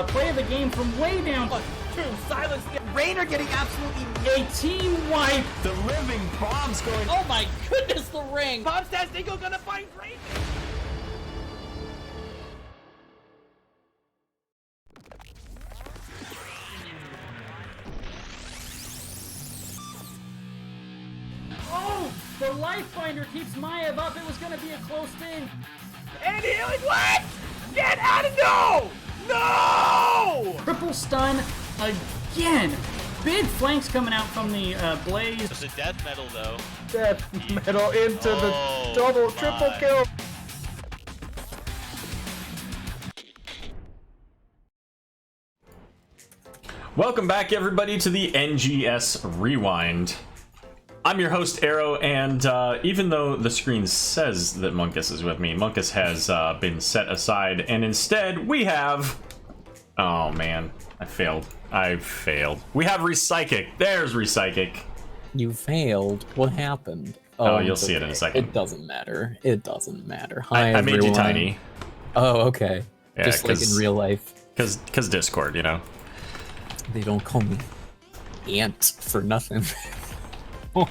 play of the game from way down. 1, 2, silence. Rainer getting absolutely A team wipe. The living bombs going. Oh my goodness, the ring. Bombs Tastingo gonna find Rainer. Oh, the life finder keeps Maev up. It was going to be a close thing. And healing, what? Get out of no! No! Triple stun again. Big flanks coming out from the Blaze. It's a death metal though. Death metal into the double, triple kill. Welcome back, everybody, to the NGS Rewind. I'm your host, Arrow, and even though the screen says that Munkus is with me, Munkus has been set aside, and instead we have... Oh, man. I failed. We have Repsychic. There's Repsychic. You failed. What happened? Oh, you'll see it in a second. It doesn't matter. It doesn't matter. Hi, I made you tiny. Oh, okay. Yeah, just like in real life. Because Discord, you know. They don't call me Ant for nothing. You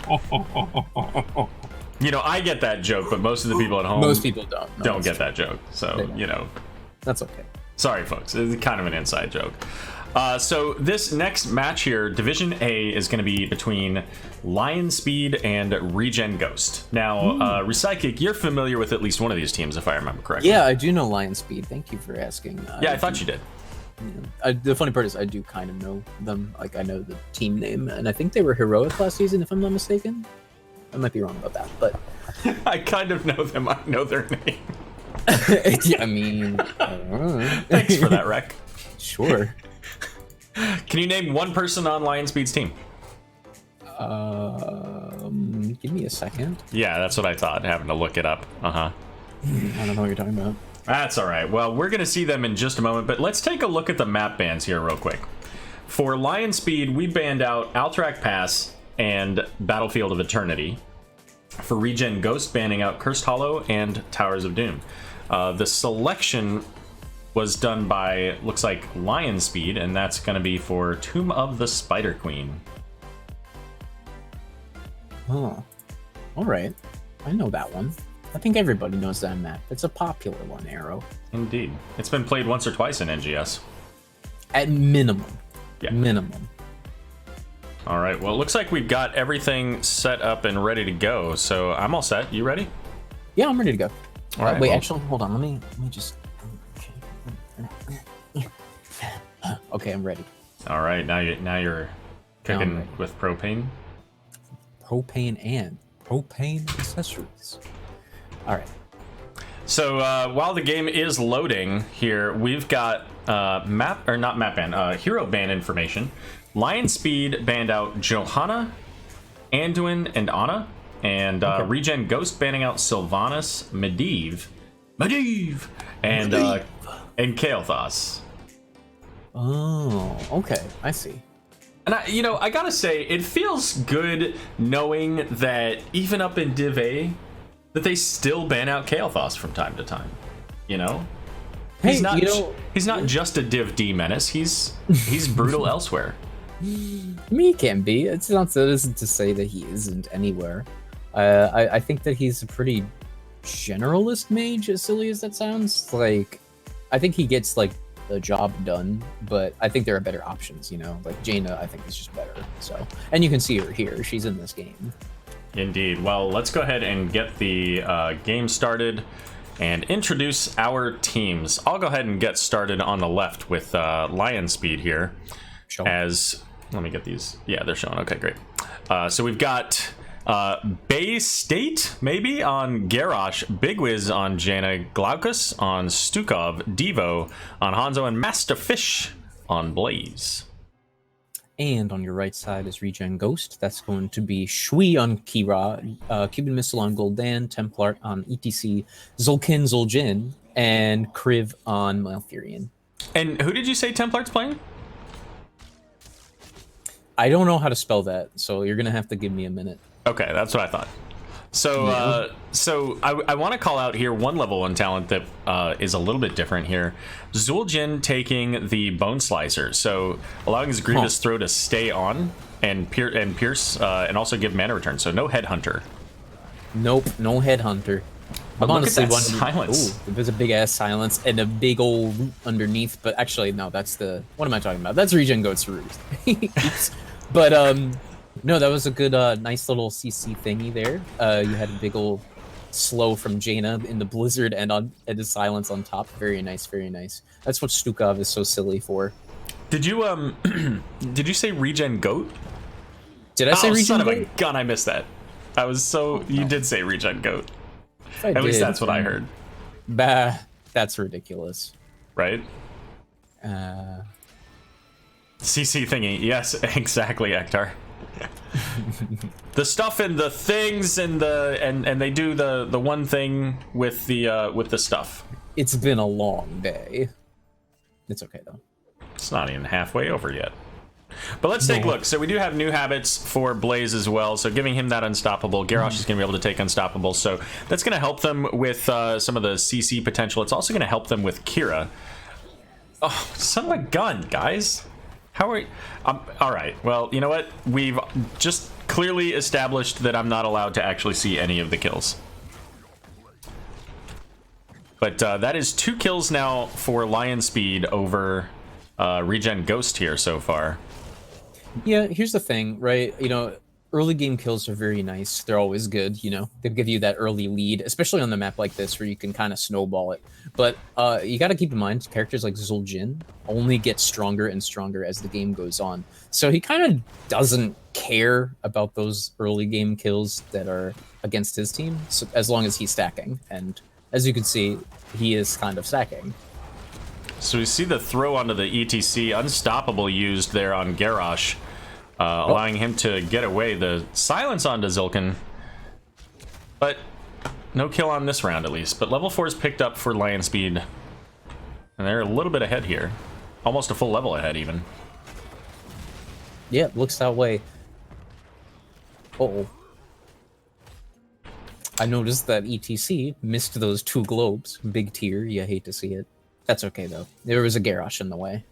know, I get that joke, but most of the people at home most people don't. No, don't get that joke. So, you know. That's okay. Sorry, folks. It's kind of an inside joke. So this next match here, Division A, is going to be between Lionspeed and ReGen Ghost. Now, Repsychic, you're familiar with at least one of these teams, if I remember correctly. Yeah, I do know Lionspeed. Thank you for asking. Yeah, I thought you did. The funny part is I do kind of know them. Like, I know the team name, and I think they were heroic last season, if I'm not mistaken. I might be wrong about that, but... I kind of know them. I know their name. Yeah, I mean... I don't know. Thanks for that, Rec. Sure. Can you name one person on Lionspeed's team? Give me a second. Yeah, that's what I thought, having to look it up. I don't know what you're talking about. That's all right. Well, we're going to see them in just a moment, but let's take a look at the map bans here real quick. For Lionspeed, we banned out Alterac Pass and Battlefield of Eternity. For ReGen Ghost, banning out Cursed Hollow and Towers of Doom. The selection was done by, looks like, Lionspeed, and that's going to be for Tomb of the Spider Queen. Oh, all right. I know that one. I think everybody knows that map. It's a popular one, Arrow. Indeed. It's been played once or twice in NGS. At minimum. Yeah. Minimum. All right. Well, it looks like we've got everything set up and ready to go. So I'm all set. You ready? Yeah, I'm ready to go. All right. Wait, well, actually, hold on. Let me just... Okay, I'm ready. All right. Now you're cooking with propane. Propane accessories. All right. So while the game is loading here, we've got hero ban information. Lionspeed banned out Johanna, Anduin, and Anna, and ReGen Ghost banning out Sylvanas, Medivh, and Kael'thas. Oh, okay. I see. And I gotta say, it feels good knowing that even up in Div A, that they still ban out Kael'thas from time to time. You know, Hey, he's not just a Div D menace. He's brutal elsewhere. I mean, he can be. It's not that isn't to say that he isn't anywhere. I think that he's a pretty generalist mage, as silly as that sounds. Like, I think he gets like the job done, but I think there are better options. You know, like Jaina, I think is just better. So, and you can see her here; she's in this game. Indeed. Well, let's go ahead and get the game started and introduce our teams. I'll go ahead and get started on the left with Lionspeed here. Sure. Let me get these. Yeah, they're showing. Okay, great. So we've got Bay State, maybe, on Garrosh, Big Wiz on Jaina, Glaucus on Stukov, Devo on Hanzo, and Master Fish on Blaze. And on your right side is ReGen Ghost. That's going to be Shui on Kira, Cuban Missile on Gul'dan, Templar on ETC, Zul'jin, and Kriv on Malfurion. And who did you say Templar's playing? I don't know how to spell that, so you're going to have to give me a minute. Okay, that's what I thought. So I want to call out here one level 1 talent that is a little bit different here. Zul'jin taking the Bone Slicer, so allowing his Grievous throw to stay on and pierce and also give mana return. So no Headhunter. Nope, no Headhunter. But I'm look at honestly that wondering. silence. Ooh, there's a big ass silence and a big old root underneath. But actually, no, that's the. What am I talking about? That's ReGen Goat's root. Oops. But no, that was a good, nice little CC thingy there. You had a big old slow from Jaina in the blizzard and the silence on top. Very nice, very nice. That's what Stukov is so silly for. Did you did you say ReGen Goat? Did I say ReGen son Goat? of a gun! I missed that. I was so you did say ReGen Goat. At least that's what I heard. Bah, that's ridiculous. Right? CC thingy. Yes, exactly, Ektar. The stuff and the things and they do the one thing with the stuff. It's been a long day. It's okay though. It's not even halfway over yet. But let's take a look. So we do have new habits for Blaze as well. So giving him that Unstoppable. Garrosh is going to be able to take Unstoppable. So that's going to help them with some of the CC potential. It's also going to help them with Kira. Oh, son of a gun, guys. How are we? All right. Well, you know what? We've just clearly established that I'm not allowed to actually see any of the kills. But that is 2 kills now for Lionspeed over ReGen Ghost here so far. Yeah, here's the thing, right? You know, early game kills are very nice. They're always good, you know. They give you that early lead, especially on the map like this where you can kind of snowball it. But you got to keep in mind, characters like Zul'jin only get stronger and stronger as the game goes on. So he kind of doesn't care about those early game kills that are against his team, so, as long as he's stacking. And as you can see, he is kind of stacking. So we see the throw onto the ETC, Unstoppable used there on Garrosh, allowing him to get away. The silence onto Zul'jin, but no kill on this round at least. But level 4 is picked up for Lionspeed, and they're a little bit ahead here. Almost a full level ahead even. Yeah, looks that way. Uh-oh. I noticed that ETC missed those 2 globes. Big tier, you hate to see it. That's okay, though. There was a Garrosh in the way.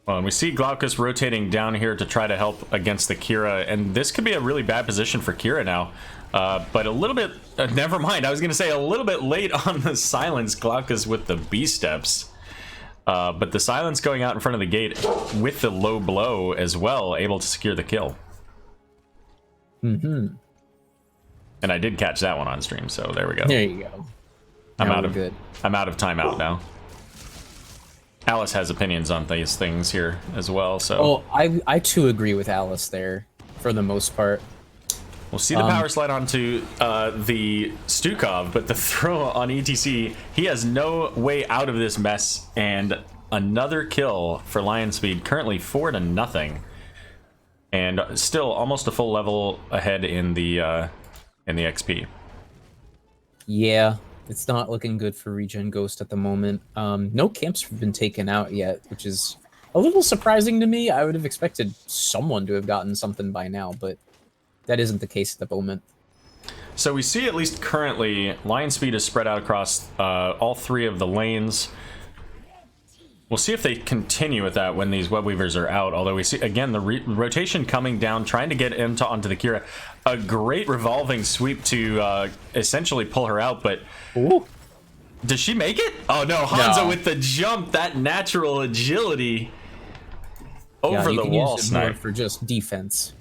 Well, and we see Glaucus rotating down here to try to help against the Kira, and this could be a really bad position for Kira now. But a little bit... never mind, I was going to say a little bit late on the silence, Glaucus with the B-steps. But the silence going out in front of the gate with the low blow as well, able to secure the kill. Mm-hmm. And I did catch that one on stream, so there we go. There you go. I'm Now out we're of good. I'm out of timeout now. Alice has opinions on these things here as well, so Oh, I too agree with Alice there, for the most part. we'll see the power slide onto the Stukov, but the throw on ETC, he has no way out of this mess, and another kill for Lionspeed, currently 4-0, and still almost a full level ahead in the XP. Yeah, it's not looking good for ReGen Ghost at the moment. No camps have been taken out yet, which is a little surprising to me. I would have expected someone to have gotten something by now, but that isn't the case at the moment. So we see, at least currently, Lionspeed is spread out across all 3 of the lanes. We'll see if they continue with that when these web weavers are out. Although we see, again, the rotation coming down, trying to get onto the Kira. A great revolving sweep to essentially pull her out, but... Ooh. Does she make it? Oh no, Hanzo No. with the jump, that natural agility over you the can wall use it more snipe. for just defense.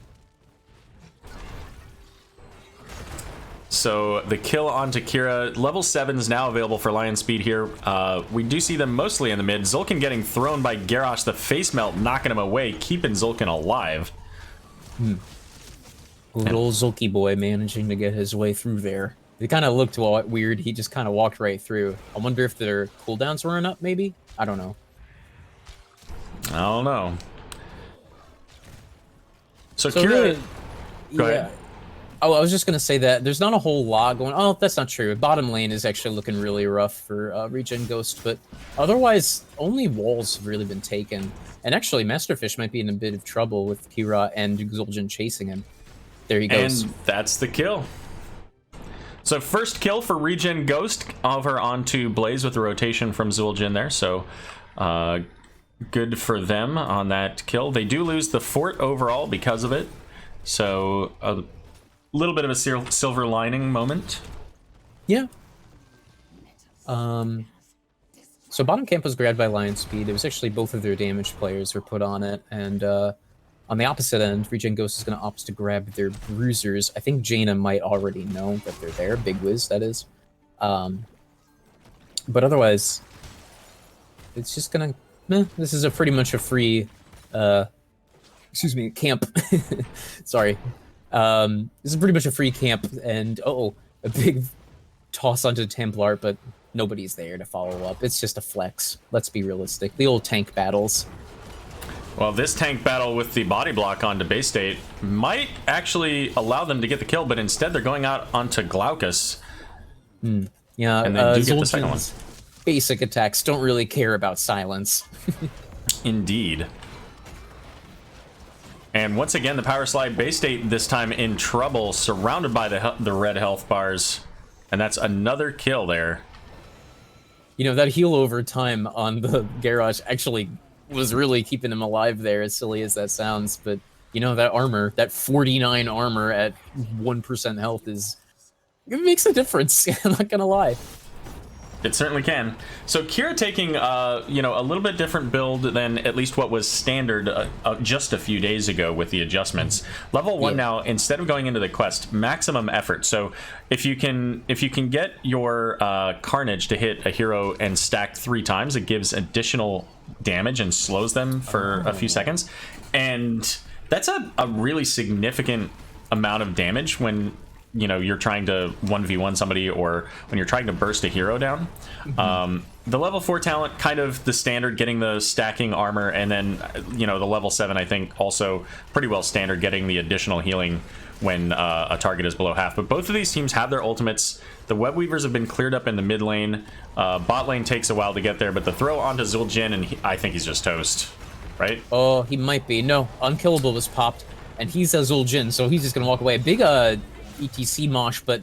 So the kill onto Kira. Level 7 is now available for Lionspeed here. We do see them mostly in the mid. Zul'jin getting thrown by Garrosh, the face melt knocking him away, keeping Zul'jin alive. Good old Zulky boy managing to get his way through there. It kind of looked weird. He just kind of walked right through. I wonder if their cooldowns weren't up, maybe? I don't know. I don't know. So Kira... really, Go yeah. ahead. Oh, I was just gonna say that there's not a whole lot going. Oh, that's not true. Bottom lane is actually looking really rough for ReGen Ghost, but otherwise, only walls have really been taken. And actually, Masterfish might be in a bit of trouble with Kira and Zul'jin chasing him. There he goes. And that's the kill. So first kill for ReGen Ghost over onto Blaze with the rotation from Zul'jin there. So good for them on that kill. They do lose the fort overall because of it. So a little bit of a silver lining moment. Yeah. So bottom camp was grabbed by Lionspeed. It was actually both of their damaged players were put on it, and on the opposite end, ReGen Ghost is going to opt to grab their bruisers. I think Jaina might already know that they're there. Big Wiz, that is. But otherwise, it's just going to... this is pretty much a free... excuse me, camp. Sorry. This is pretty much a free camp, and a big toss onto Templar, but nobody's there to follow up. It's just a flex. Let's be realistic. The old tank battles. Well, this tank battle with the body block onto base state might actually allow them to get the kill, but instead they're going out onto Glaucus. Yeah, and they do get the second one. Basic attacks don't really care about silence. Indeed. And once again, the power slide base state this time in trouble, surrounded by the red health bars. And that's another kill there. You know, that heal over time on the Garrosh actually was really keeping him alive there, as silly as that sounds. But, you know, that armor, that 49 armor at 1% health it makes a difference. I'm not gonna lie. It certainly can. So Kira taking, you know, a little bit different build than at least what was standard just a few days ago with the adjustments. Level 1 now, instead of going into the quest, maximum effort. So if you can get your Carnage to hit a hero and stack 3 times, it gives additional damage and slows them for a few seconds. And that's a really significant amount of damage when, you know, you're trying to 1v1 somebody or when you're trying to burst a hero down. The level 4 talent, kind of the standard, getting the stacking armor, and then, you know, the level 7, I think, also pretty well standard, getting the additional healing when a target is below half. But both of these teams have their ultimates. The Web Weavers have been cleared up in the mid lane. Bot lane takes a while to get there, but the throw onto Zul'jin, and I think he's just toast, right? Oh, he might be. No, Unkillable was popped, and he's a Zul'jin, so he's just gonna walk away. Big, ETC mosh, but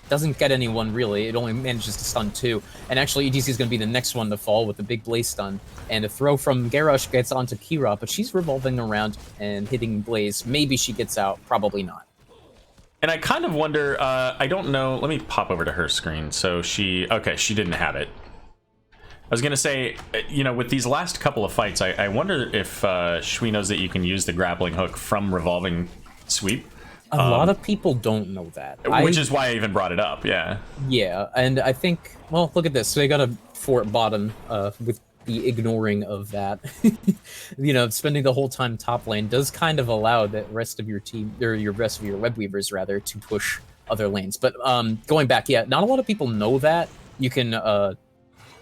doesn't get anyone really. It only manages to stun 2. And actually, ETC is going to be the next one to fall with the big Blaze stun. And a throw from Garrosh gets onto Kira, but she's revolving around and hitting Blaze. Maybe she gets out. Probably not. And I kind of wonder, I don't know. Let me pop over to her screen. So she didn't have it. I was going to say, you know, with these last couple of fights, I wonder if Shui knows that you can use the grappling hook from revolving sweep. A lot of people don't know that. Which is why I even brought it up, yeah. Yeah, and I think, well, look at this. So they got a fort bottom with the ignoring of that. You know, spending the whole time top lane does kind of allow the rest of your team, or your rest of your Web Weavers, rather, to push other lanes. But going back, yeah, not a lot of people know that. You can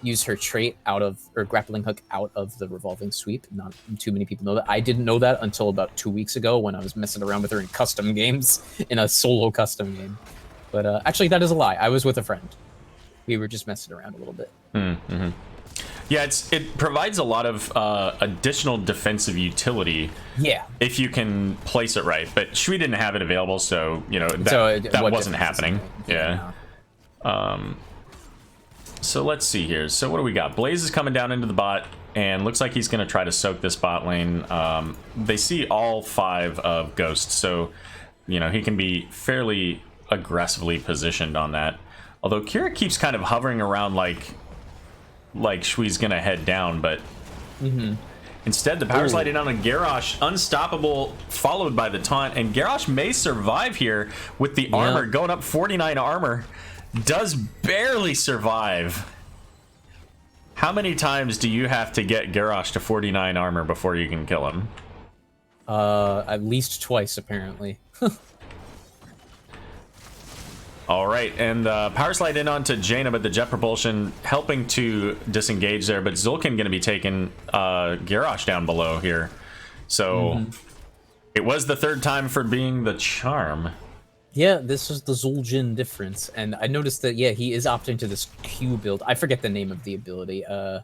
use her trait out of, or grappling hook out of the revolving sweep. Not too many people know that. I didn't know that until about 2 weeks ago when I was messing around with her in custom games, in a solo custom game. But actually, that is a lie. I was with a friend. We were just messing around a little bit. Mm-hmm. Yeah, it provides a lot of additional defensive utility. Yeah. If you can place it right. But Shui didn't have it available, so, you know, that wasn't happening. Yeah. So let's see here. So what do we got? Blaze is coming down into the bot, and looks like he's going to try to soak this bot lane. They see all 5 of Ghosts, so, you know, he can be fairly aggressively positioned on that. Although Kira keeps kind of hovering around like Shui's going to head down, but instead the power slide in on a Garrosh, unstoppable, followed by the taunt, and Garrosh may survive here with the armor going up 49 armor. Does barely survive. How many times do you have to get Garrosh to 49 armor before you can kill him? At least twice, apparently. All right, and power slide in onto Jaina, but the jet propulsion helping to disengage there, but Zul'jin going to be taking Garrosh down below here. So it was the 3rd time for being the charm. Yeah, this is the Zul'jin difference, and I noticed that, yeah, he is opting to this Q build. I forget the name of the ability. I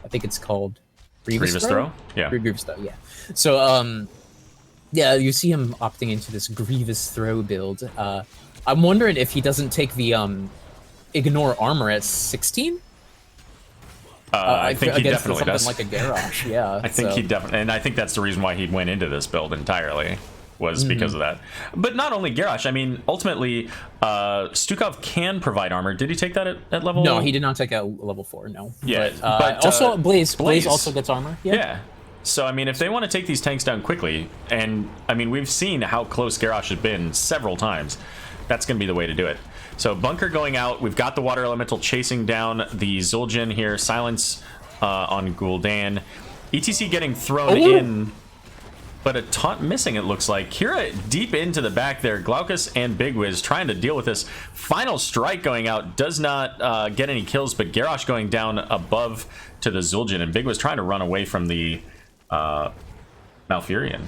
think it's called Grievous Throw? Yeah. Grievous Throw, yeah. So, yeah, you see him opting into this Grievous Throw build. I'm wondering if he doesn't take the ignore armor at 16. I think he definitely does. Like a Garrosh, yeah. I think he definitely, and I think that's the reason why he went into this build entirely, was because of that. But not only Garrosh, I mean, ultimately, Stukov can provide armor. Did he take that at level? No, he did not take at level 4. No. Yeah, but also Blaze also gets armor. Yeah. So I mean, if they want to take these tanks down quickly, and I mean, we've seen how close Garrosh has been several times, that's going to be the way to do it. So Bunker going out. We've got the Water Elemental chasing down the Zul'jin here. Silence on Gul'dan. ETC getting thrown in, but a taunt missing, it looks like. Kira deep into the back there. Glaucus and Big Wiz trying to deal with this. Final Strike going out. Does not get any kills, but Garrosh going down above to the Zul'jin. And Big Wiz trying to run away from the Malfurion.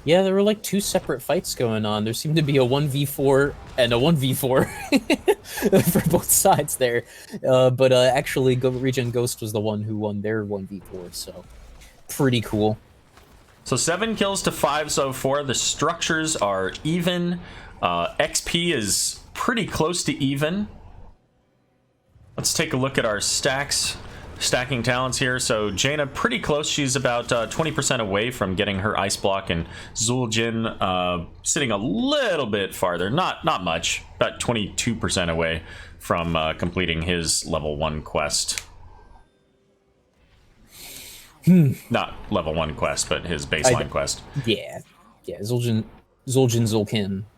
Yeah, there were like 2 separate fights going on. There seemed to be a 1v4 and a 1v4 for both sides there. But actually, ReGen Ghost was the one who won their 1v4, so pretty cool. So 7 kills to 5 so far. The structures are even. XP is pretty close to even. Let's take a look at our stacking talents here. So Jaina pretty close. She's about 20% away from getting her ice block, and Zul'jin sitting a little bit farther, not much, about 22% away from completing his level 1 quest. Not level 1 quest, but his baseline quest. Yeah, Zul'jin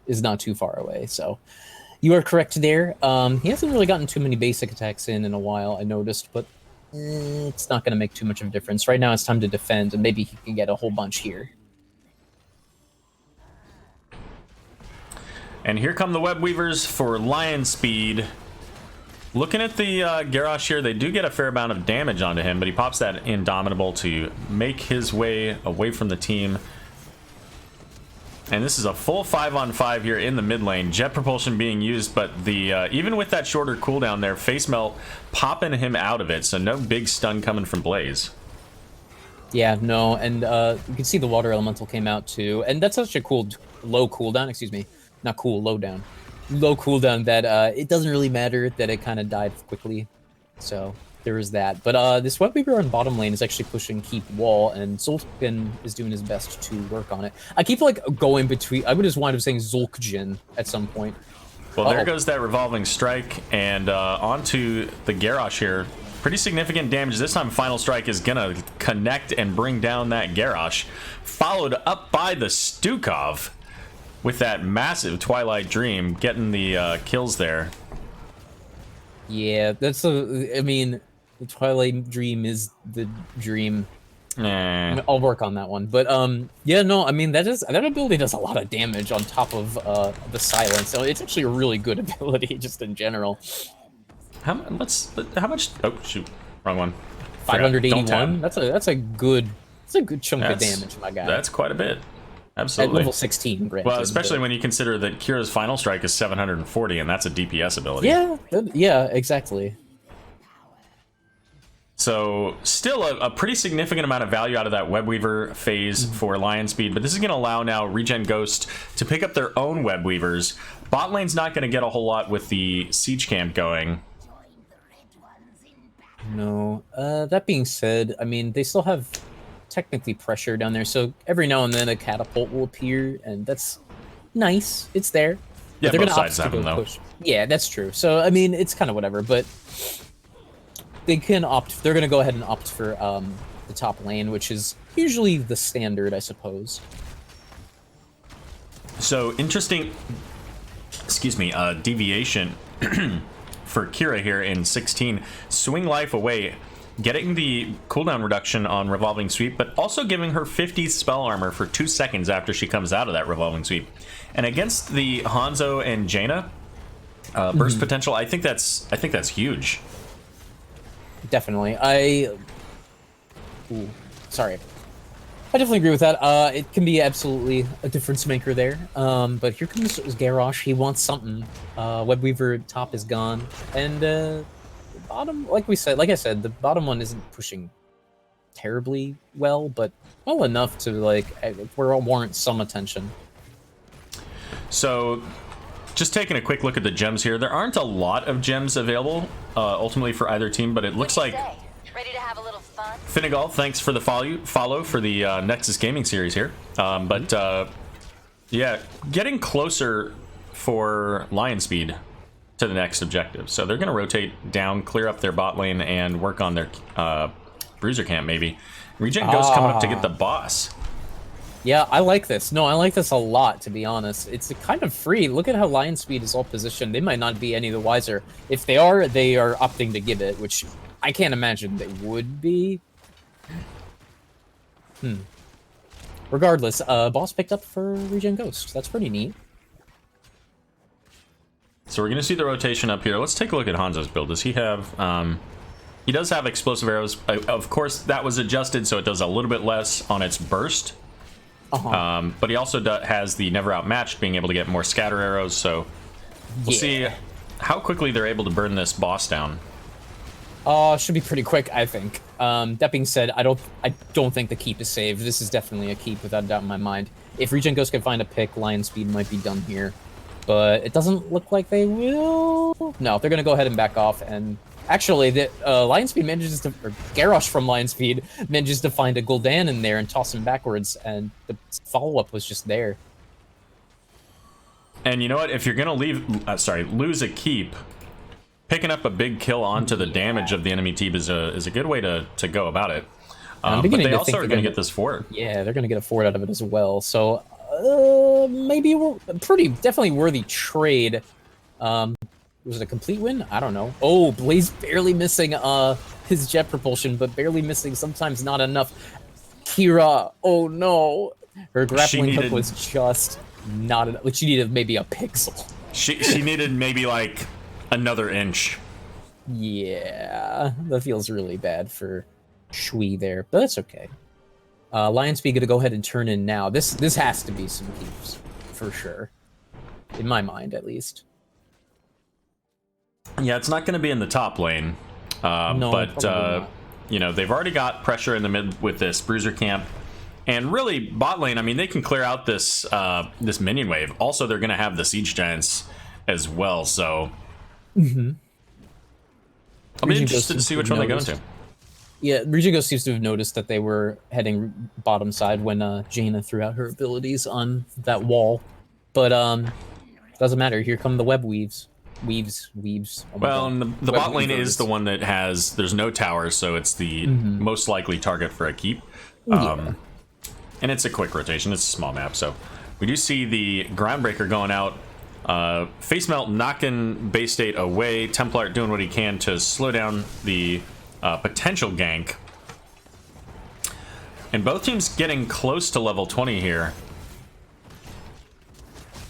is not too far away, so you are correct there. He hasn't really gotten too many basic attacks in a while, I noticed, but it's not going to make too much of a difference. Right now it's time to defend, and maybe he can get a whole bunch here. And here come the Web Weavers for Lionspeed. Looking at the Garrosh here, they do get a fair amount of damage onto him, but he pops that Indomitable to make his way away from the team. And this is a full 5-on-5 here in the mid lane. Jet propulsion being used, but the even with that shorter cooldown there, Face Melt popping him out of it, so no big stun coming from Blaze. Yeah, no, and you can see the Water Elemental came out too, and that's such a cool low cooldown. Excuse me, not cool, low cooldown that it doesn't really matter that it kind of died quickly. So there is that. But this Web Weaver on bottom lane is actually pushing Keep Wall, and Zul'jin is doing his best to work on it. I keep like going between. I would just wind up saying Zul'jin at some point. Well, there goes that revolving strike, and onto the Garrosh here. Pretty significant damage. This time Final Strike is gonna connect and bring down that Garrosh, followed up by the Stukov with that massive Twilight Dream, getting the kills there. Yeah, that's I mean, the Twilight Dream is the dream. I'll work on that one. But yeah, no, I mean that ability does a lot of damage on top of the silence. So it's actually a really good ability just in general. How much? Oh shoot, wrong one. 581. That's a good chunk of damage, my guy. That's quite a bit. Absolutely. At level 16, granted. Well, especially when you consider that Kira's Final Strike is 740, and that's a DPS ability. Yeah, exactly. So, still a pretty significant amount of value out of that Web Weaver phase for Lionspeed, but this is going to allow now ReGen Ghost to pick up their own Web Weavers. Bot lane's not going to get a whole lot with the Siege Camp going. No. That being said, I mean, they still have technically pressure down there, so every now and then a catapult will appear, and that's nice. It's there. Yeah, they're both gonna sides have them, though. push. Yeah, that's true. So, I mean, it's kind of whatever, but they can opt. They're gonna go ahead and opt for the top lane, which is usually the standard, I suppose. So, interesting, deviation for Kira here in 16. Swing Life away, getting the cooldown reduction on Revolving Sweep, but also giving her 50 spell armor for 2 seconds after she comes out of that Revolving Sweep. And against the Hanzo and Jaina burst potential, I think that's huge. Definitely. I definitely agree with that. It can be absolutely a difference maker there. But here comes Garrosh. He wants something. Web Weaver top is gone, and bottom, like I said, the bottom one isn't pushing terribly well, but well enough to warrant some attention. So just taking a quick look at the gems here. There aren't a lot of gems available ultimately for either team, but it looks like ready to have a little fun. Finnegal, thanks for the follow for the Nexus Gaming series here. Yeah, getting closer for Lionspeed to the next objective. So they're going to rotate down, clear up their bot lane, and work on their bruiser camp maybe. ReGen Ghost coming up to get the boss. Yeah, I like this. No, I like this a lot, to be honest. It's kind of free. Look at how Lionspeed is all positioned. They might not be any the wiser. If they are opting to give it, which I can't imagine they would be. Regardless, boss picked up for ReGen Ghost. That's pretty neat. So we're going to see the rotation up here. Let's take a look at Hanzo's build. Does he have... he does have explosive arrows. Of course, that was adjusted, so it does a little bit less on its burst. But he also has the Never Outmatched, being able to get more scatter arrows, so we'll see how quickly they're able to burn this boss down. Should be pretty quick, I think. That being said, I don't think the keep is saved. This is definitely a keep without a doubt in my mind. If ReGen Ghost can find a pick, Lionspeed might be done here. But it doesn't look like they will. No, they're going to go ahead and back off. And actually, the Lionspeed manages to... Or Garrosh from Lionspeed manages to find a Gul'dan in there and toss him backwards. And the follow-up was just there. And you know what? If you're going to lose a keep, picking up a big kill onto the damage of the enemy team is a good way to go about it. But they also are going to get this forward. Yeah, they're going to get a forward out of it as well. So... maybe definitely worthy trade. Was it a complete win? I don't know. Oh, Blaze barely missing his jet propulsion, but barely missing, sometimes not enough. Kira, oh no. Her grappling hook was just not enough. Like, she needed maybe a pixel. She needed maybe like another inch. Yeah, that feels really bad for Shui there, but that's okay. Lionspeed gonna go ahead and turn in now. This has to be some keeps, for sure. In my mind, at least. Yeah, it's not gonna be in the top lane. No, but, you know, they've already got pressure in the mid with this bruiser camp. And really, bot lane, I mean, they can clear out this this minion wave. Also, they're gonna have the siege giants as well, so... I'll be interested to see which one they go into. Yeah, ReGen Ghost seems to have noticed that they were heading bottom side when Jaina threw out her abilities on that wall. But doesn't matter. Here come the web weaves. Weaves. Oh, well, and the bot lane is the one that has... There's no towers, so it's the most likely target for a keep. And it's a quick rotation. It's a small map, so... We do see the Groundbreaker going out. Face Melt knocking Base State away. Templar doing what he can to slow down the... potential gank. And both teams getting close to level 20 here.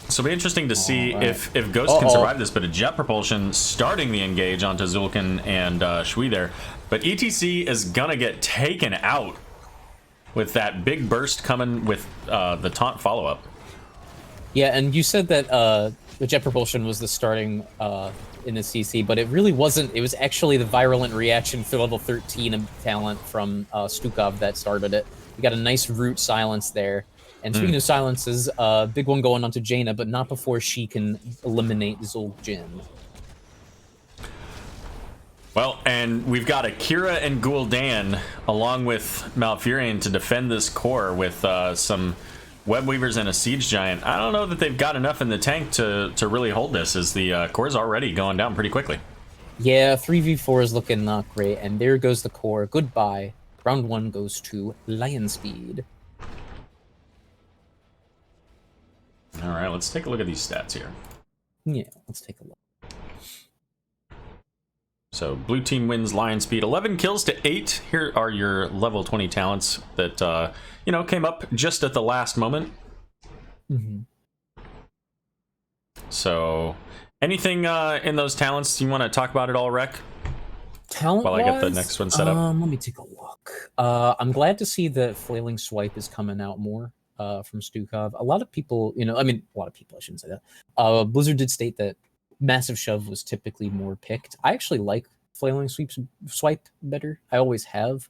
So it'll be interesting to see if Ghost can survive this, but a jet propulsion starting the engage onto Zulkin and Shui there. But ETC is gonna get taken out with that big burst coming with the taunt follow-up. Yeah, and you said that the jet propulsion was the starting in the CC, but it really wasn't. It was actually the virulent reaction for level 13 of talent from Stukov that started it. We got a nice root silence there. And speaking of silences, big one going onto Jaina, but not before she can eliminate Zul'jin. Well, and we've got Akira and Gul'dan along with Malfurion to defend this core with some Web Weavers and a Siege Giant. I don't know that they've got enough in the tank to really hold this, as the core's already going down pretty quickly. Yeah, 3v4 is looking not great, and there goes the core. Goodbye. Round 1 goes to Lionspeed. All right, let's take a look at these stats here. Yeah, let's take a look. So, blue team wins Lionspeed 11 kills to 8. Here are your level 20 talents that, you know, came up just at the last moment. So, anything in those talents you want to talk about at all, Rec? Talent while I get the next one set up. Let me take a look. I'm glad to see that Flailing Swipe is coming out more from Stukov. A lot of people, you know, I mean, a lot of people, I shouldn't say that. Blizzard did state that Massive Shove was typically more picked. I actually like Flailing Swipe better. I always have.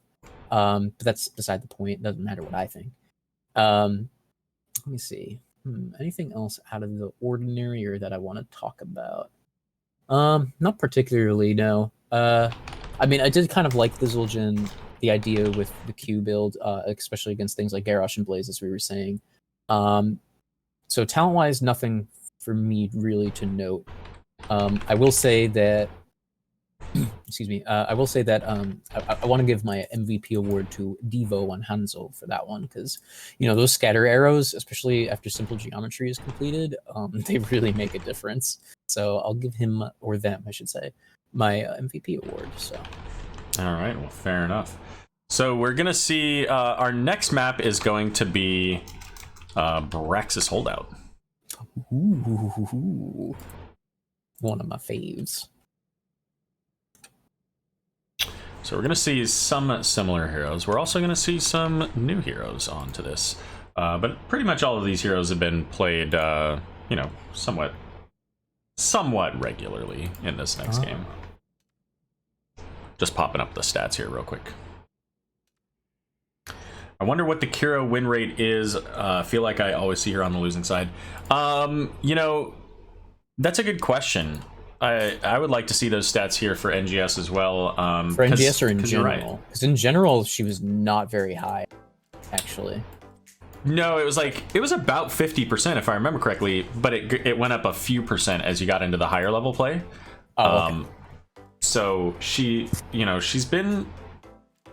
But that's beside the point. It doesn't matter what I think. Let me see. Anything else out of the ordinary or that I want to talk about? Not particularly, no. I mean, I did kind of like the Zul'jin, the idea with the Q build, especially against things like Garrosh and Blaze, as we were saying. So talent-wise, nothing for me really to note. I will say that, excuse me, I will say that I want to give my MVP award to Devo on Hanzo for that one, because, you know, those scatter arrows, especially after simple geometry is completed, they really make a difference. So I'll give him, or them, I should say, my MVP award. So. All right, well, fair enough. So we're going to see our next map is going to be Braxis Holdout. Ooh, one of my faves. So we're going to see some similar heroes. We're also going to see some new heroes onto this. But pretty much all of these heroes have been played, you know, somewhat regularly in this next game. Just popping up the stats here real quick. I wonder what the Kira win rate is. I feel like I always see her on the losing side. You know, that's a good question. I would like to see those stats here for NGS as well. For NGS or in general? Because in general, she was not very high, actually. No, it was about 50% if I remember correctly, but it went up a few percent as you got into the higher level play. Okay. So she's been.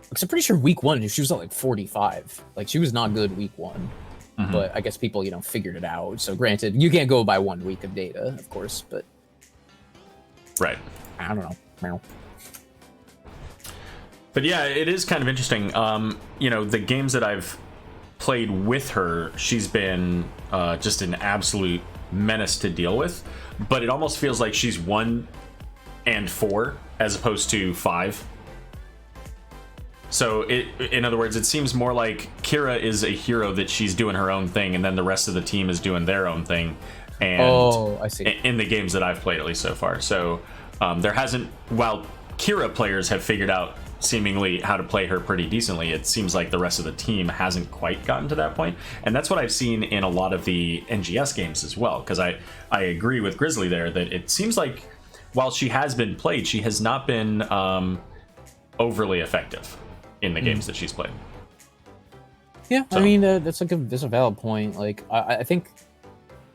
Because I'm pretty sure week 1 she was at like 45. Like, she was not good week 1. Mm-hmm. But I guess people, you know, figured it out. So granted, you can't go by 1 week of data, of course, but. Right. I don't know. But yeah, it is kind of interesting. You know, the games that I've played with her, she's been just an absolute menace to deal with. But it almost feels like she's 1 and 4 as opposed to 5. So in other words, it seems more like Kira is a hero that she's doing her own thing, and then the rest of the team is doing their own thing. And I see. In the games that I've played, at least so far. So there hasn't, while Kira players have figured out seemingly how to play her pretty decently, it seems like the rest of the team hasn't quite gotten to that point. And that's what I've seen in a lot of the NGS games as well, because I agree with Grizzly there that it seems like while she has been played, she has not been overly effective in the games that she's played. Yeah, so. I mean, that's a valid point. Like, I think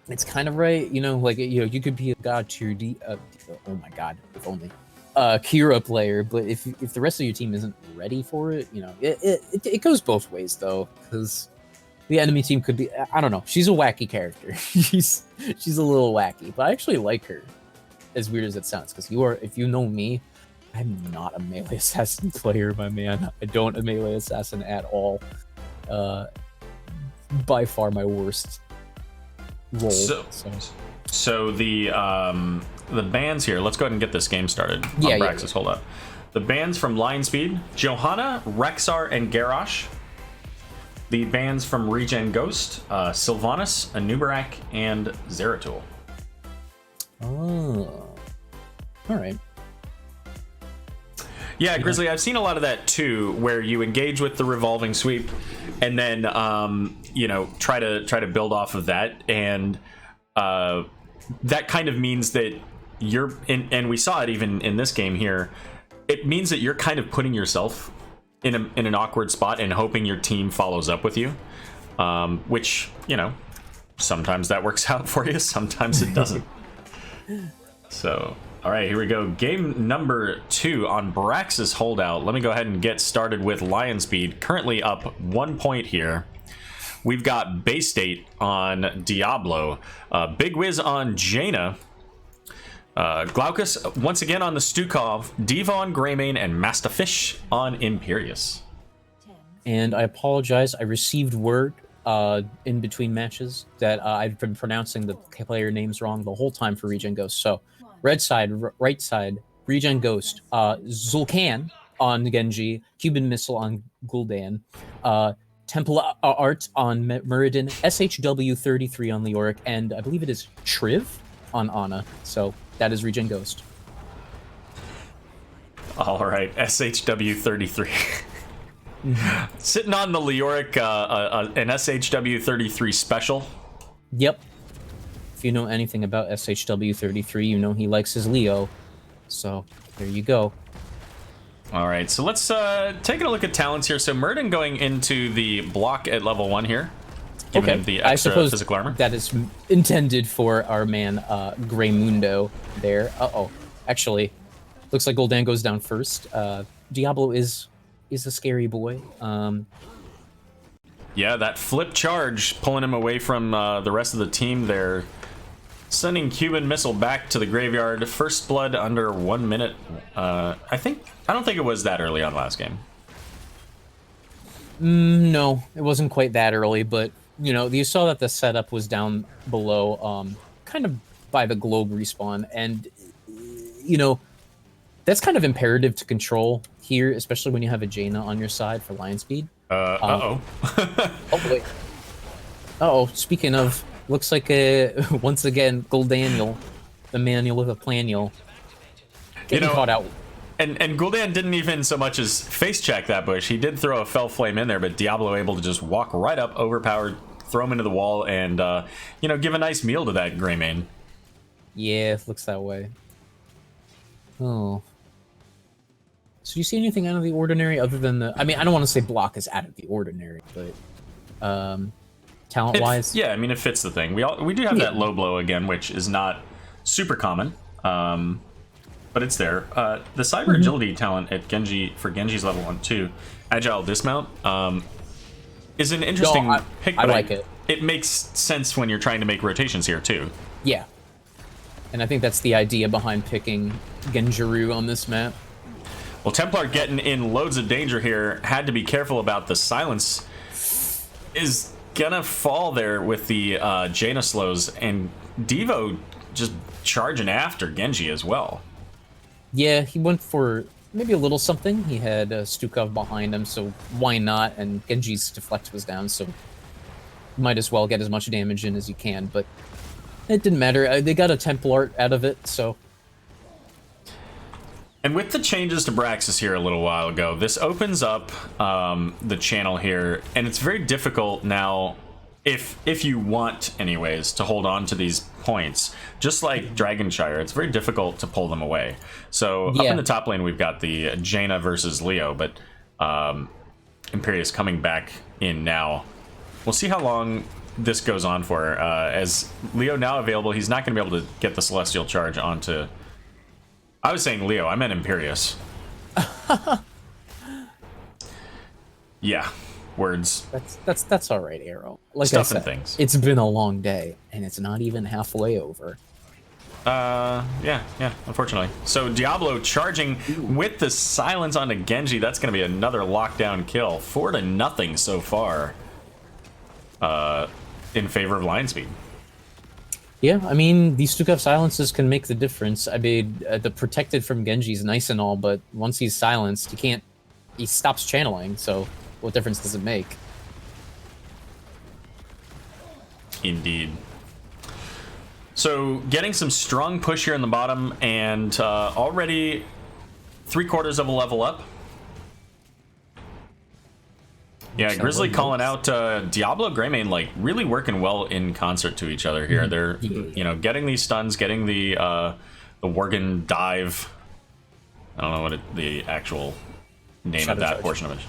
it's kind of right. You know, like, you know, you could be a god tier oh my god, if only Kira player, but if the rest of your team isn't ready for it, you know, it goes both ways though, because the enemy team could be, I don't know, she's a wacky character. she's a little wacky, but I actually like her, as weird as it sounds, because if you know me, I'm not a melee assassin player, my man. I don't a melee assassin at all. By far my worst role. So the bans here, let's go ahead and get this game started. Yeah, Braxis, hold up. The bans from Lionspeed: Johanna, Rexar, and Garrosh. The bans from ReGen Ghost: Sylvanas, Anubarak, and Zeratul. Oh, all right. Yeah, Grizzly, I've seen a lot of that too, where you engage with the revolving sweep, and then you know, try to build off of that, and that kind of means that you're and we saw it even in this game here. It means that you're kind of putting yourself in an awkward spot and hoping your team follows up with you, which, you know, sometimes that works out for you, sometimes it doesn't. So. All right, here we go. Game number 2 on Braxis Holdout. Let me go ahead and get started with Lionspeed. Currently up 1 point here. We've got Bay State on Diablo. Big Wiz on Jaina. Glaucus once again on the Stukov. Diva on Greymane, and Mastafish on Imperius. And I apologize. I received word in between matches that I've been pronouncing the player names wrong the whole time for ReGen Ghost. So red side, right side, ReGen Ghost, Zul'Kan on Genji, Cuban Missile on Gul'dan, Temple Art on Muradin, SHW-33 on Leoric, and I believe it is Triv on Ana. So that is ReGen Ghost. All right, SHW-33. Sitting on the Leoric, an SHW-33 special. Yep. If you know anything about SHW33, you know he likes his Leo. So, there you go. All right, so let's take a look at talents here. So Murden going into the block at level 1 here. Giving him the I extra suppose physical armor. that is intended for our man, Greymundo there. Uh-oh. Actually, looks like Gul'dan goes down first. Diablo is a scary boy. Yeah, that flip charge pulling him away from the rest of the team there. Sending Cuban Missile back to the graveyard. First blood under 1 minute. I don't think it was that early on last game. No, it wasn't quite that early, but you know, you saw that the setup was down below, kind of by the globe respawn, and you know, that's kind of imperative to control here, especially when you have a Jaina on your side for Lionspeed. Uh-oh. Oh, wait. Uh-oh, speaking of, looks like, once again, Gul'Daniel, the manual with a planiel, getting caught out. And Gul'dan didn't even so much as face check that bush. He did throw a Fell Flame in there, but Diablo able to just walk right up, overpowered, throw him into the wall, and, you know, give a nice meal to that Greymane. Yeah, it looks that way. Oh. So do you see anything out of the ordinary other than the... I mean, I don't want to say block is out of the ordinary, but... talent-wise? Yeah, I mean, it fits the thing. We do have that low blow again, which is not super common, but it's there. The Cyber Agility talent at Genji, for Genji's level 1 too, Agile Dismount, is an interesting pick, but I like it. It makes sense when you're trying to make rotations here too. Yeah. And I think that's the idea behind picking Genjiru on this map. Well, Templar getting in loads of danger here. Had to be careful about the silence. Is gonna fall there with the Jaina slows, and Devo just charging after Genji as well. Yeah, he went for maybe a little something. He had Stukov behind him, so why not? And Genji's deflect was down, so might as well get as much damage in as you can, but it didn't matter. They got a Templar out of it, so... And with the changes to Braxis here a little while ago, this opens up the channel here, and it's very difficult now, if you want anyways, to hold on to these points. Just like Dragonshire, it's very difficult to pull them away. So up in the top lane, we've got the Jaina versus Leo, but Imperius coming back in now. We'll see how long this goes on for. As Leo now available, he's not going to be able to get the Celestial Charge onto... I was saying Leo, I meant Imperius. Yeah, words. That's all right, Arrow. Like Stuff I said, and things. It's been a long day, and it's not even halfway over. Yeah, unfortunately. So Diablo charging with the silence onto Genji. That's going to be another lockdown kill. 4-0 so far. In favor of Lionspeed. Yeah, I mean, these Stukov silences can make the difference. I mean, the protected from Genji's nice and all, but once he's silenced, he stops channeling, so what difference does it make? Indeed. So, getting some strong push here in the bottom, and already 3/4 of a level up. Yeah, Grizzly calling out Diablo, Greymane, like really working well in concert to each other here. They're, you know, getting these stuns, getting the Worgen dive. I don't know what the actual name of that portion of it.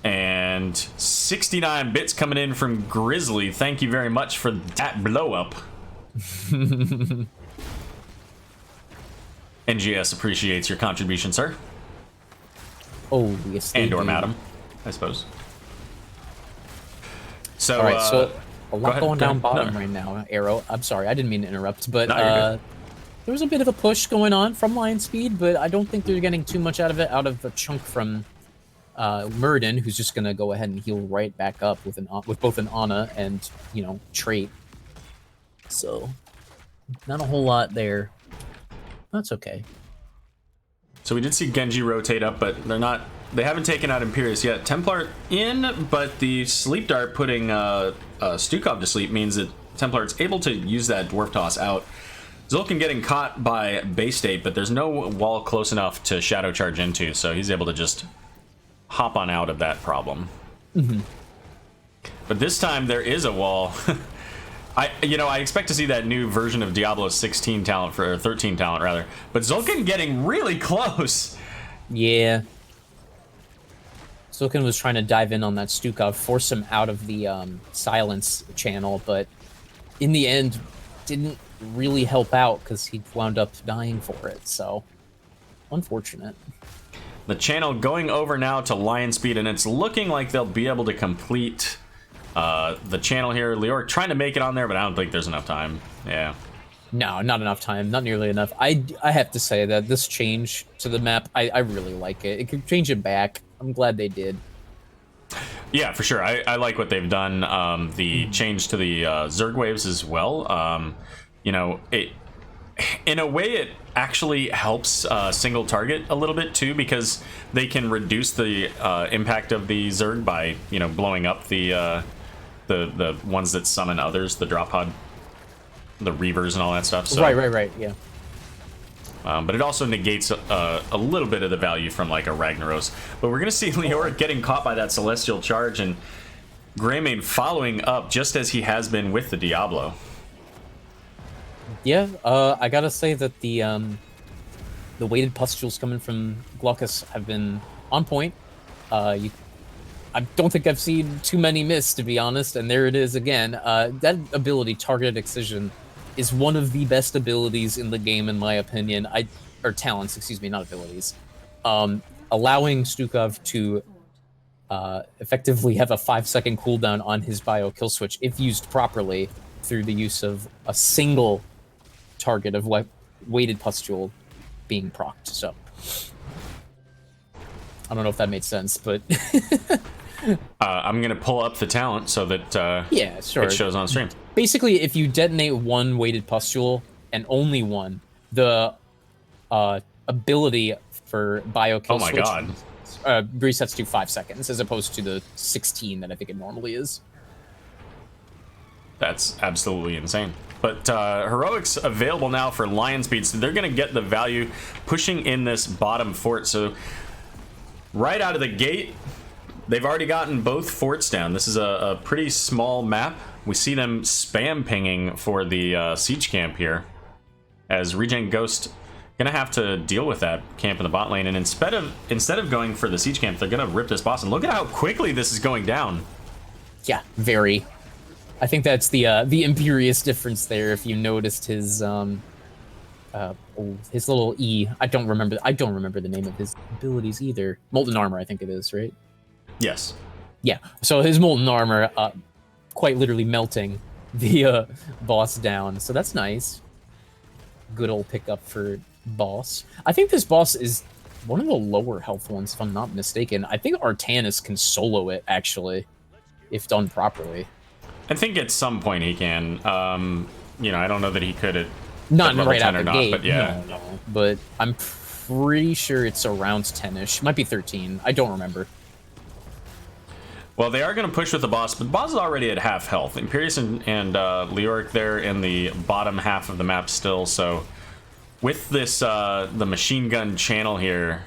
And 69 bits coming in from Grizzly. Thank you very much for that blow up. NGS appreciates your contribution, sir. Oh, yes, they And/or do. madam, I suppose. So, all right, so a lot ahead, going go down ahead. bottom No. right now. Arrow, I'm sorry, I didn't mean to interrupt, but No, you're good. there was a bit of a push going on from Lionspeed, but I don't think they're getting too much out of it, out of the chunk from Murden, who's just gonna go ahead and heal right back up with both an Ana and, you know, trait. So, not a whole lot there. That's okay. So we did see Genji rotate up, but they haven't taken out Imperius yet. Templar in, but the Sleep Dart putting Stukov to sleep means that Templar is able to use that Dwarf Toss out. Zulkin getting caught by Base State, but there's no wall close enough to Shadow Charge into, so he's able to just hop on out of that problem. But this time there is a wall. I expect to see that new version of Diablo 16 talent or 13 talent rather. But Zulkin getting really close. Yeah. Zulkin was trying to dive in on that Stukov, force him out of the silence channel, but in the end didn't really help out because he wound up dying for it. So unfortunate. The channel going over now to Lionspeed, and it's looking like they'll be able to complete the channel here. Leoric trying to make it on there, but I don't think there's enough time. Yeah. No, not enough time. Not nearly enough. I have to say that this change to the map, I really like it. It could change it back. I'm glad they did. Yeah, for sure. I like what they've done. The change to the Zerg waves as well. It in a way it actually helps single target a little bit too, because they can reduce the impact of the Zerg by blowing up the ones that summon others, the drop pod, the Reavers and all that stuff. So, right, yeah. But it also negates a little bit of the value from like a Ragnaros. But we're gonna see Leoric getting caught by that Celestial Charge, and Greymane following up just as he has been with the Diablo. Yeah, I gotta say that the weighted pustules coming from Glaucus have been on point. I don't think I've seen too many miss, to be honest, and there it is again. That ability, Targeted Excision, is one of the best abilities in the game, in my opinion. Or talents, excuse me, not abilities. Allowing Stukov to effectively have a 5-second cooldown on his bio kill switch, if used properly, through the use of a single target of weighted pustule being procced. So I don't know if that made sense, but I'm gonna pull up the talent so that yeah, sure, it shows on stream. Basically, if you detonate one weighted pustule and only one, the ability for bio kill switch resets to 5 seconds as opposed to the 16 that I think it normally is. That's absolutely insane. But Heroics available now for Lionspeed, so they're going to get the value pushing in this bottom fort. So right out of the gate, they've already gotten both forts down. This is a pretty small map. We see them spam pinging for the siege camp here, as ReGen Ghost gonna have to deal with that camp in the bot lane. And instead of going for the siege camp, they're gonna rip this boss. And look at how quickly this is going down. Yeah, very. I think that's the Imperious difference there. If you noticed his little E, I don't remember the name of his abilities either. Molten Armor, I think it is, right? Yes. Yeah. So his Molten Armor, quite literally melting the boss down. So that's nice. Good old pickup for boss. I think this boss is one of the lower health ones, if I'm not mistaken. I think Artanis can solo it, actually, if done properly. I think at some point he can. I don't know that he could at not level right 10 out or the not, gate. but yeah. No. But I'm pretty sure it's around 10-ish. Might be 13. I don't remember. Well, they are going to push with the boss, but the boss is already at half health. Imperious and Leoric there in the bottom half of the map still. So with this the machine gun channel here,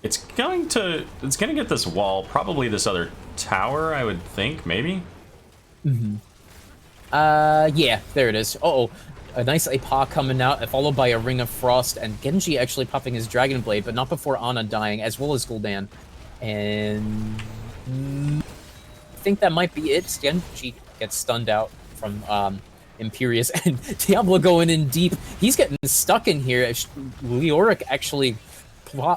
it's going to get this wall, probably this other tower, I would think, maybe. Yeah, there it is. Uh-oh. A nice Apa coming out, followed by a Ring of Frost, and Genji actually popping his Dragon Blade, but not before Ana dying, as well as Gul'dan. And I think that might be it. Genji gets stunned out from Imperious, and Diablo going in deep. He's getting stuck in here. Leoric actually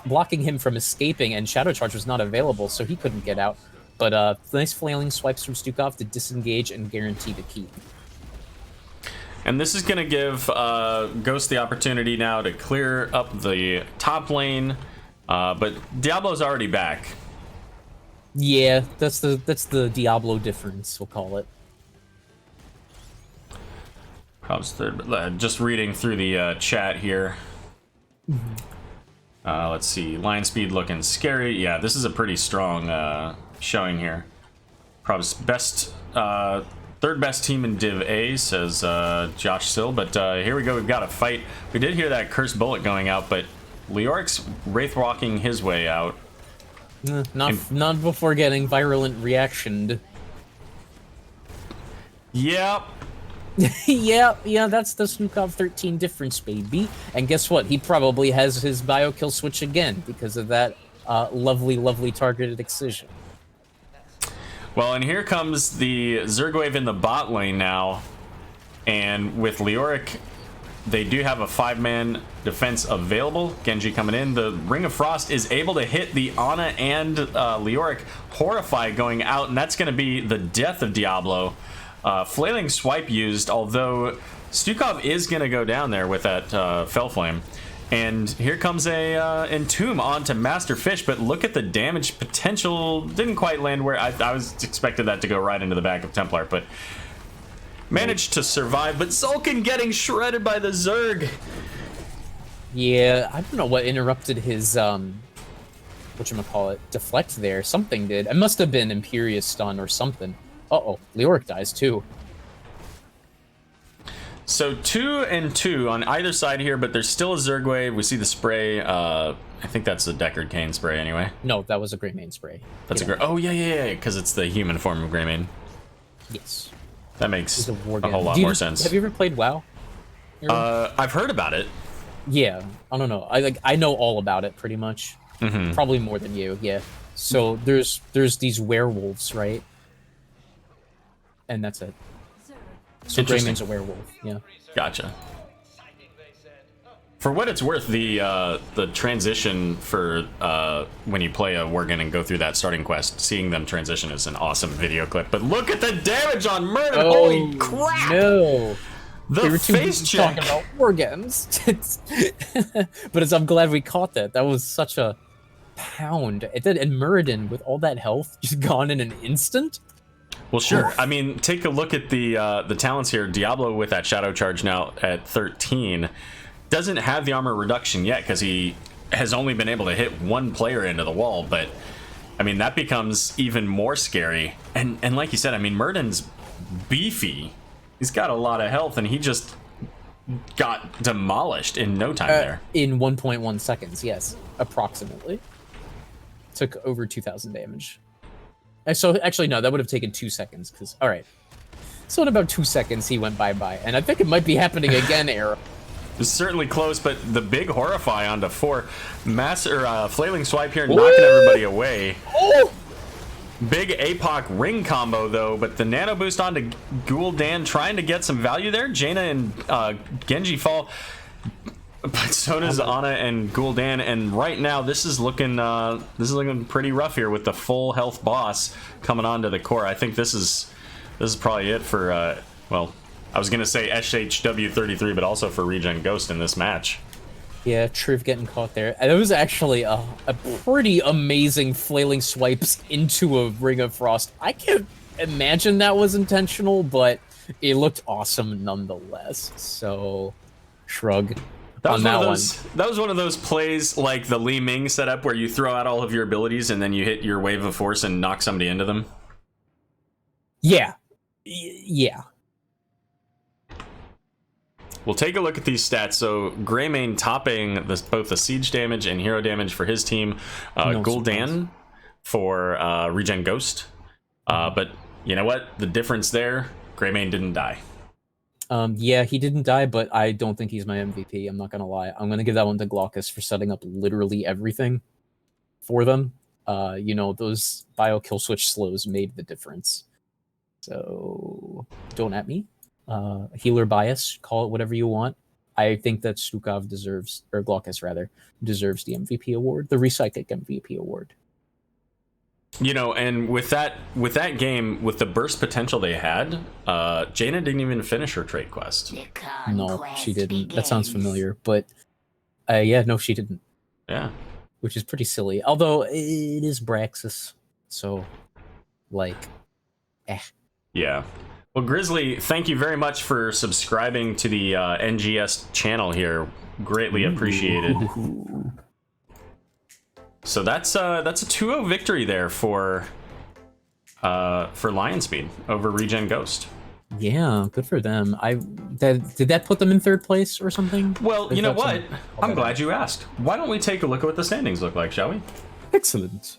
blocking him from escaping, and Shadow Charge was not available, so he couldn't get out. But nice flailing swipes from Stukov to disengage and guarantee the keep. And this is going to give Ghost the opportunity now to clear up the top lane, but Diablo's already back. Yeah, that's the Diablo difference, we'll call it. Just reading through the chat here. Let's see, Lionspeed looking scary. Yeah, this is a pretty strong showing here. Probably best, third best team in Div A, says Josh Sill. But here we go, we've got a fight. We did hear that cursed bullet going out, but Leoric's wraith walking his way out. Not before getting virulent reactioned. Yep. Yeah, that's the Snookov 13 difference, baby. And guess what? He probably has his bio kill switch again because of that lovely targeted excision. Well, and here comes the Zergwave in the bot lane now. And with Leoric, they do have a 5-man defense available. Genji coming in. The Ring of Frost is able to hit the Ana and Leoric. Horrify going out, and that's going to be the death of Diablo. Flailing Swipe used, although Stukov is going to go down there with that Fell Flame. And here comes a Entomb onto Master Fish, but look at the damage potential. Didn't quite land where I was expected that to go right into the back of Templar, but managed to survive. But Zulkin getting shredded by the Zerg. Yeah, I don't know what interrupted his whatchamacallit, deflect there. Something did. It must have been Imperious stun or something. Uh-oh, Leoric dies too. So 2 and 2 on either side here, but there's still a Zergwave. We see the spray. I think that's the Deckard Cain spray anyway. No, that was a Greymane spray. That's a great. Oh yeah, because it's the human form of Greymane. Yes. That makes a whole lot more sense. Have you ever played WoW? I've heard about it. Yeah, I don't know. I know all about it pretty much. Mm-hmm. Probably more than you. Yeah. So there's these werewolves, right? And that's it. So Greymane's a werewolf. Yeah. Gotcha. For what it's worth, the transition for when you play a Worgen and go through that starting quest, seeing them transition is an awesome video clip. But look at the damage on Murden! Oh, Holy crap! No. The We were too face busy check. talking about Worgens. But I'm glad we caught that. That was such a pound. And Muradin, with all that health, just gone in an instant. Well, sure. I mean, take a look at the talents here. Diablo with that Shadow Charge now at 13 doesn't have the armor reduction yet because he has only been able to hit one player into the wall. But I mean, that becomes even more scary. And like you said, I mean, Murden's beefy. He's got a lot of health, and he just got demolished in no time there. In 1.1 seconds, yes, approximately. Took over 2,000 damage. So actually, no, that would have taken 2 seconds. Because all right, so in about 2 seconds, he went bye-bye, and I think it might be happening again, Arrow. It's certainly close, but the big Horrify onto 4. Flailing Swipe here, knocking everybody away. Oh! Big APOC ring combo, though, but the nano boost onto Gul'dan, trying to get some value there. Jaina and Genji fall, but so does Ana and Gul'dan, and right now this is looking pretty rough here with the full health boss coming onto the core. I think this is probably it for well, I was gonna say SHW33, but also for ReGen Ghost in this match. Yeah, Triv getting caught there. It was actually a pretty amazing flailing swipes into a Ring of Frost. I can't imagine that was intentional, but it looked awesome nonetheless. So, shrug on that one. That was one of those plays like the Li Ming setup where you throw out all of your abilities and then you hit your wave of force and knock somebody into them. Yeah. Yeah. We'll take a look at these stats. So Greymane topping both the siege damage and hero damage for his team. Gul'dan for ReGen Ghost. But you know what? The difference there, Greymane didn't die. Yeah, he didn't die, but I don't think he's my MVP. I'm not going to lie. I'm going to give that one to Glaucus for setting up literally everything for them. You know, those bio kill switch slows made the difference. So don't at me. Healer bias, call it whatever you want. I think that Stukov deserves, or Glaucus rather, deserves the MVP award, the Repsychic MVP award. You know, and with that game, with the burst potential they had, Jaina didn't even finish her trade quest. No, she didn't. That sounds familiar, but yeah, no, she didn't. Yeah. Which is pretty silly. Although it is Braxis, so like, Yeah. Well, Grizzly, thank you very much for subscribing to the NGS channel here. Greatly appreciated. So that's a 2-0 victory there for Lionspeed over ReGen Ghost. Yeah, good for them. Did that put them in third place or something? Well, you know what? I'm glad you asked. Why don't we take a look at what the standings look like, shall we? Excellent.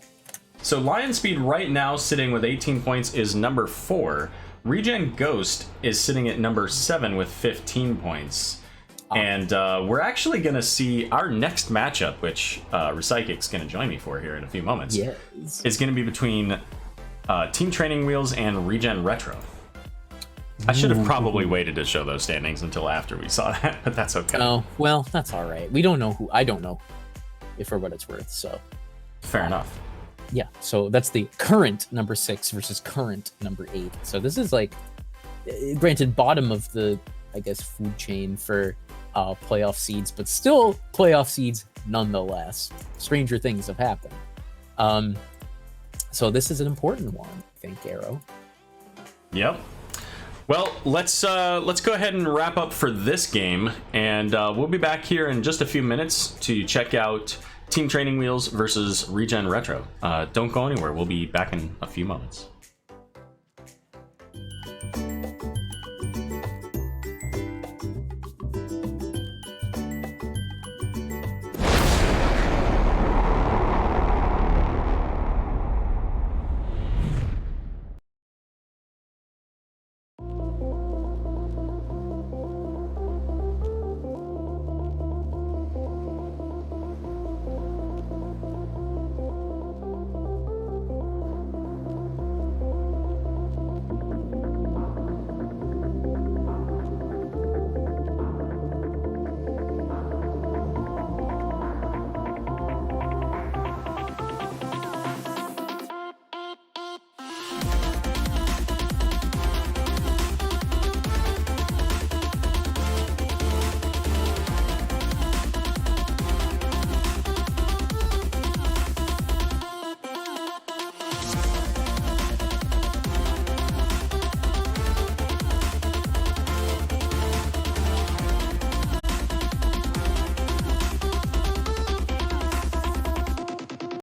So Lionspeed right now sitting with 18 points is number 4. ReGen Ghost is sitting at number 7 with 15 points. And we're actually going to see our next matchup, which Recycic's going to join me for here in a few moments. Yes. Is going to be between Team Training Wheels and ReGen Retro. I should have probably waited to show those standings until after we saw that, but that's okay. Oh, well, that's all right. We don't know who. I don't know if for what it's worth, so. Fair enough. Yeah, so that's the current number 6 versus current number 8. So this is like, granted, bottom of the, I guess, food chain for playoff seeds, but still playoff seeds nonetheless. Stranger things have happened. So this is an important one, I think, Arrow. Yep. Well, let's go ahead and wrap up for this game, and we'll be back here in just a few minutes to check out Team Training Wheels versus ReGen Retro. Don't go anywhere. We'll be back in a few moments.